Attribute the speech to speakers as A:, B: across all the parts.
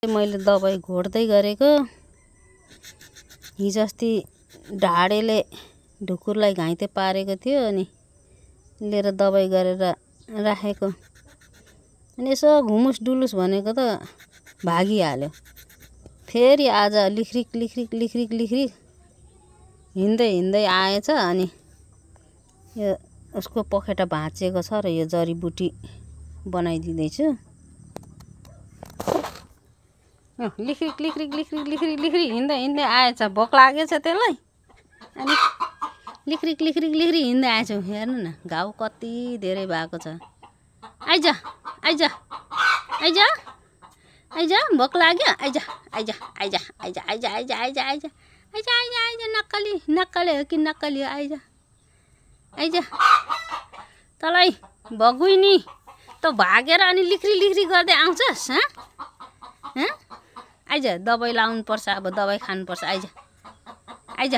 A: मैले दबाई घोड्दै गरेको हिजोअस्ति ढाडेले ढुकुरलाई घाइते पारेको थियो अनि लिएर दबाई गरेर राखेको अनि यसो घुमुस डुलुस भनेको त भागिहाल्यो। फेरि आज लिखरिक लिखरिक लिखरिक लिखरिक हिँड्दै हिँड्दै आएछ अनि यो उसको पखेटा भाँचिएको छ र यो जडीबुटी बनाइदिँदैछु। लिखरिक लिखरिक लिखरिक लिखरिक लिखरिक हिँड्दै हिँड्दै आएछ, भोक लागेछ त्यसलाई अनि लिखरिक लिखरिक लिखरिक हिँड्दै आएछ। हेर्नु न घाउ कति धेरै भएको छ। आइज आइज आइज आइज भोक लाग्यो, आइज आइज आइज आइज आइज आइज आइज आइज आइज आइज आइज नक्कली नक्कली हो कि नक्कली हो, आइज आइज तँलाई भगुई नि त भागेर अनि लिखरी लिखरी गर्दै आउँछस्। हँ आइज दबाई लाउनु पर्छ, अब दबाई खानुपर्छ। आइज आइज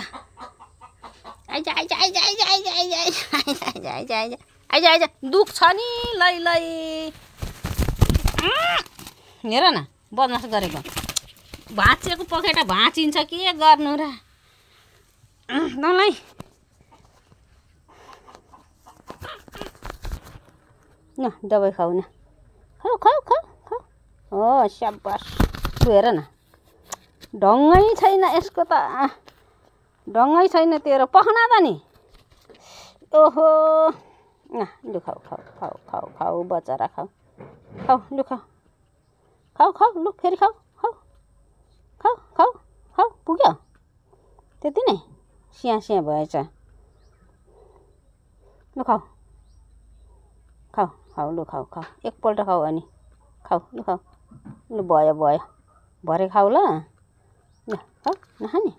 A: आइज आइज आइज आइज आइज आइज आइज आइज आइज आइज आइज आइज दुख्छ नि लै लै। हेर न बदमास गरेको, भाँचिएको पखेटा भाँचिन्छ के गर्नु र तँलाई। न दबाई खाऊ न, खाऊ खाऊ खाऊ खाऊ। हो स्याबास। हेर न ढङ्गै छैन यसको त, ढङ्गै छैन तेरो पखना त नि। ओहो लु खाऊ खाऊ खाऊ खाऊ खाऊ बचारा खाऊ खाऊ लु खाऊ खाऊ खाऊ लु फेरि खाऊ खाऊ खाऊ खाऊ खाऊ पुग्यो त्यति नै सिया सिया भएछ। लु खाऊ खाऊ खाऊ लु खाऊ खाऊ एकपल्ट खाऊ अनि खाऊ लु खाऊ लु भयो भयो भरे खाऊ ल। ल खाऊ नखाने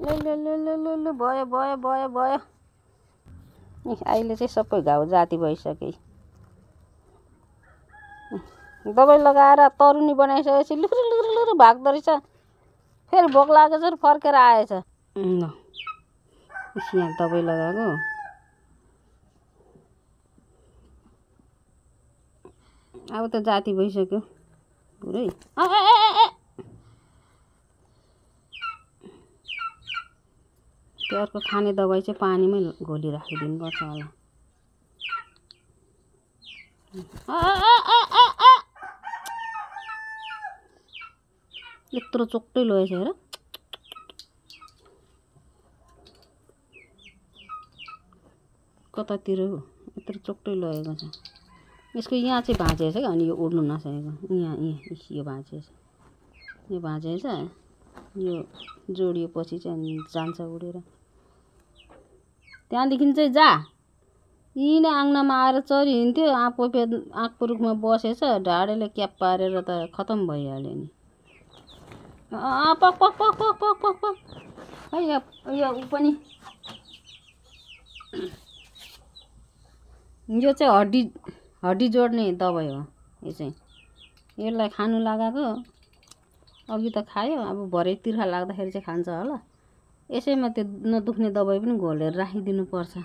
A: लु लु लु लु लु लु भयो भयो भयो भयो। अहिले चाहिँ सबै घाउ जाती भइसक्यो। दबाई लगाएर तरुनी बनाइसकेपछि लुख्रु लुख्रु लुख्रु भाग्दो रहेछ। फेरि भोक लागेछ फर्केर आएछ। ल यहाँ दबाई लगाएको अब त जाती भइसक्यो पुरै। त्यो अर्को खाने दबाई चाहिँ पानीमै घोली राखिदिनुपर्छ होला। यत्रो चोक्टै लगेछ हेर। कतातिर यत्रो चोक्टै लगेको छ। यसको यहाँ चाहिँ भाँचेछ क्या, अनि यो उड्नु नसकेको यहाँ यो भाँचेछ, यो भाँचेछ। यो जोडिएपछि चाहिँ अनि जान्छ उडेर। त्यहाँदेखि चाहिँ जा यहीँ नै आँगनमा आएर चरिहिँड्थ्यो। आँपको रुखमा बसेछ, ढाडेले क्याप पारेर त खतम भइहाल्यो नि। पक पक पक पक पक पक पक है यो ऊ पनि। यो चाहिँ हड्डी जोड्ने दबाई हो। यो चाहिँ यसलाई खानु लगाएको अघि त खायो, अब भरे तिर्खा लाग्दाखेरि चाहिँ खान्छ होला। यसैमा त्यो नदुख्ने दबाई पनि घोलेर राखिदिनु पर्छ।